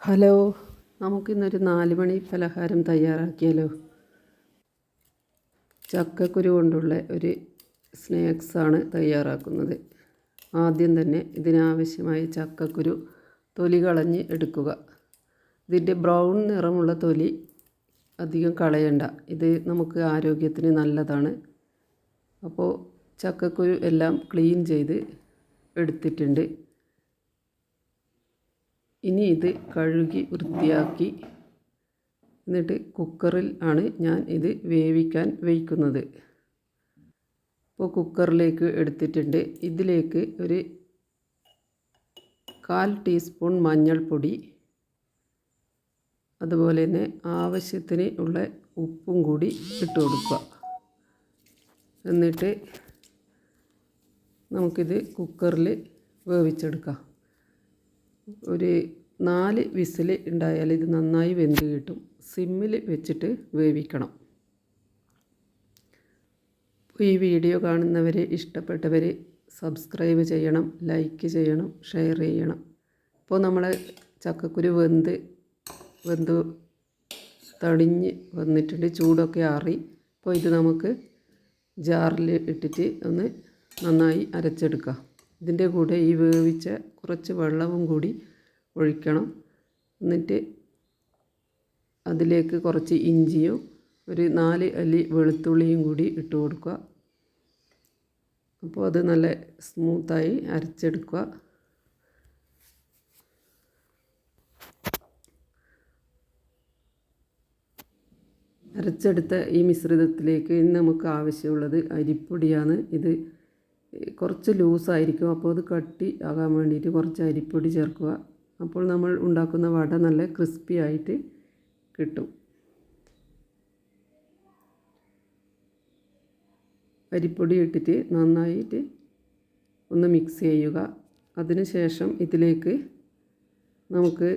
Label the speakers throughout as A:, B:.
A: Hello, നമുക്കിന്നൊരു 4 മണി പലഹാരം തയ്യാറാക്കിയാലോ. ചക്കക്കുരു കൊണ്ടുള്ള ഒരു സ്നാക്സാണ് തയ്യാറാക്കുന്നത്. ആദ്യം തന്നെ ഇതിനാവശ്യമായ ചക്കക്കുരു തൊലി കളഞ്ഞ് എടുക്കുക. ഇതിൻ്റെ ബ്രൗൺ നിറമുള്ള തൊലി അധികം കളയണ്ട, ഇത് നമുക്ക് ആരോഗ്യത്തിന് നല്ലതാണ്. അപ്പോൾ ചക്കക്കുരു എല്ലാം ക്ലീൻ ചെയ്ത് എടുത്തിട്ടുണ്ട്. ഇനി ഇത് കഴുകി വൃത്തിയാക്കി എന്നിട്ട് കുക്കറിൽ ആണ് ഞാൻ ഇത് വേവിക്കാൻ വയ്ക്കുന്നത്. ഇപ്പോൾ കുക്കറിലേക്ക് എടുത്തിട്ടുണ്ട്. ഇതിലേക്ക് ഒരു 1/4 ടീസ്പൂൺ മഞ്ഞൾപ്പൊടി, അതുപോലെ തന്നെ ആവശ്യത്തിന് ഉള്ള ഉപ്പും കൂടി ഇട്ട് കൊടുക്കുക. എന്നിട്ട് നമുക്കിത് കുക്കറിൽ വേവിച്ചെടുക്കാം. ഒരു 4 വിസിൽ ഉണ്ടായാൽ ഇത് നന്നായി വെന്ത് കിട്ടും. സിമ്മിൽ വെച്ചിട്ട് വേവിക്കണം. ഈ വീഡിയോ കാണുന്നവരെ ഇഷ്ടപ്പെട്ടവർ സബ്സ്ക്രൈബ് ചെയ്യണം, ലൈക്ക് ചെയ്യണം, ഷെയർ ചെയ്യണം. ഇപ്പോൾ നമ്മൾ ചക്കക്കുരു വെന്ത് തണിഞ്ഞ് വന്നിട്ടുണ്ട്, ചൂടൊക്കെ ആറി. അപ്പോൾ ഇത് നമുക്ക് ജാറിൽ ഇട്ടിട്ട് ഒന്ന് നന്നായി അരച്ചെടുക്കാം. ഇതിൻ്റെ കൂടെ ഈ വേവിച്ച കുറച്ച് വെള്ളവും കൂടി ഒഴിക്കണം. എന്നിട്ട് അതിലേക്ക് കുറച്ച് ഇഞ്ചിയും ഒരു 4 അല്ലി വെളുത്തുള്ളിയും കൂടി ഇട്ട് കൊടുക്കുക. അപ്പോൾ അത് നല്ല സ്മൂത്തായി അരച്ചെടുക്കുക. അരച്ചെടുത്ത ഈ മിശ്രിതത്തിലേക്ക് ഇന്ന് നമുക്ക് ആവശ്യമുള്ളത് അരിപ്പൊടിയാണ്. ഇത് കുറച്ച് ലൂസായിരിക്കും, അപ്പോൾ അത് കട്ടി ആകാൻ വേണ്ടിയിട്ട് കുറച്ച് അരിപ്പൊടി ചേർക്കുക. അപ്പോൾ നമ്മൾ ഉണ്ടാക്കുന്ന വട നല്ല ക്രിസ്പി ആയിട്ട് കിട്ടും. അരിപ്പൊടി ഇട്ടിട്ട് നന്നായിട്ട് ഒന്ന് മിക്സ് ചെയ്യുക. അതിനുശേഷം ഇതിലേക്ക് നമുക്ക്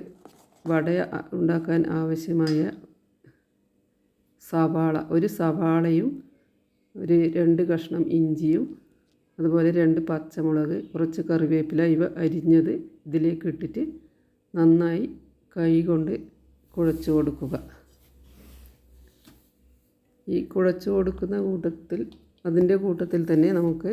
A: വട ഉണ്ടാക്കാൻ ആവശ്യമായ ഒരു സവാളയും ഒരു 2 കഷ്ണം ഇഞ്ചിയും, അതുപോലെ 2 പച്ചമുളക്, കുറച്ച് കറിവേപ്പില ഇവ അരിഞ്ഞത് ഇതിലേക്ക് ഇട്ടിട്ട് നന്നായി കൈ കൊണ്ട് കുഴച്ച് കൊടുക്കുക. ഈ കുഴച്ച് കൊടുക്കുന്ന അതിൻ്റെ കൂട്ടത്തിൽ തന്നെ നമുക്ക്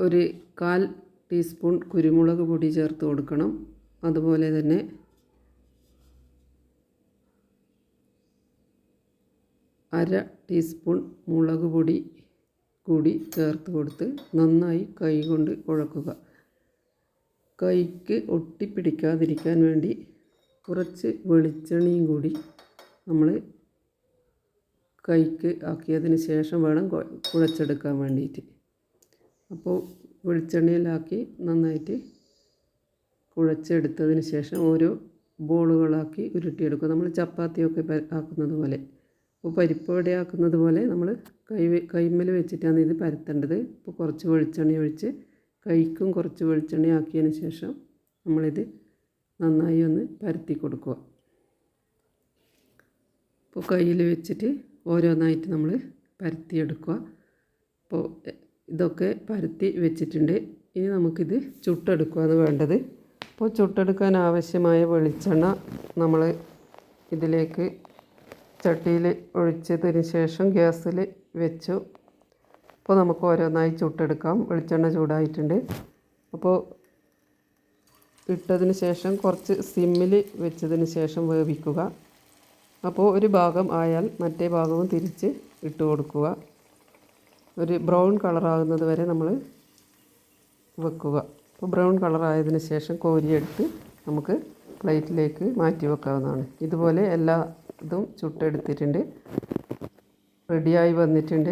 A: ഒരു 1/4 ടീസ്പൂൺ കുരുമുളക് പൊടി ചേർത്ത് കൊടുക്കണം. അതുപോലെ തന്നെ അര ടീസ്പൂൺ മുളക് പൊടി കൂടി ചേർത്ത് കൊടുത്ത് നന്നായി കൈ കൊണ്ട് കുഴക്കുക. കൈക്ക് ഒട്ടിപ്പിടിക്കാതിരിക്കാൻ വേണ്ടി കുറച്ച് വെളിച്ചെണ്ണയും കൂടി നമ്മൾ കൈക്ക് ആക്കിയതിന് ശേഷം വേണം കുഴച്ചെടുക്കാൻ വേണ്ടിയിട്ട്. അപ്പോൾ വെളിച്ചെണ്ണയിലാക്കി നന്നായിട്ട് കുഴച്ചെടുത്തതിന് ശേഷം ഓരോ ബോളുകളാക്കി ഉരുട്ടിയെടുക്കുക. നമ്മൾ ചപ്പാത്തിയൊക്കെ ആക്കുന്നത് പോലെ, അപ്പോൾ പരിപ്പ് വട ആക്കുന്നത് പോലെ നമ്മൾ കൈമേൽ വെച്ചിട്ടാണ് ഇത് പരത്തേണ്ടത്. ഇപ്പോൾ കുറച്ച് വെളിച്ചെണ്ണ ഒഴിച്ച് കൈക്കും കുറച്ച് വെളിച്ചെണ്ണ ആക്കിയതിന് ശേഷം നമ്മളിത് നന്നായി ഒന്ന് പരത്തി കൊടുക്കുക. ഇപ്പോൾ കയ്യിൽ വെച്ചിട്ട് ഓരോന്നായിട്ട് നമ്മൾ പരത്തിയെടുക്കുക. അപ്പോൾ ഇതൊക്കെ പരത്തി വെച്ചിട്ടുണ്ട്. ഇനി നമുക്കിത് ചുട്ടെടുക്കുകയാണ് വേണ്ടത്. അപ്പോൾ ചുട്ടെടുക്കാൻ ആവശ്യമായ വെളിച്ചെണ്ണ നമ്മൾ ഇതിലേക്ക് ചട്ടിയിൽ ഒഴിച്ചതിന് ശേഷം ഗ്യാസിൽ വെച്ചു. അപ്പോൾ നമുക്ക് ഓരോന്നായി ചുട്ടെടുക്കാം. വെളിച്ചെണ്ണ ചൂടായിട്ടുണ്ട്. അപ്പോൾ ഇട്ടതിന് ശേഷം കുറച്ച് സിമ്മിൽ വെച്ചതിന് ശേഷം വേവിക്കുക. അപ്പോൾ ഒരു ഭാഗം ആയാൽ മറ്റേ ഭാഗവും തിരിച്ച് ഇട്ട് കൊടുക്കുക. ഒരു ബ്രൗൺ കളറാകുന്നത് വരെ നമ്മൾ വെക്കുക. അപ്പോൾ ബ്രൗൺ കളറായതിന് ശേഷം കോരിയെടുത്ത് നമുക്ക് പ്ലേറ്റിലേക്ക് മാറ്റി വെക്കാവുന്നതാണ്. ഇതുപോലെ എല്ലാ ഇതും ചുട്ടെടുത്തിട്ടുണ്ട്, റെഡിയായി വന്നിട്ടുണ്ട്.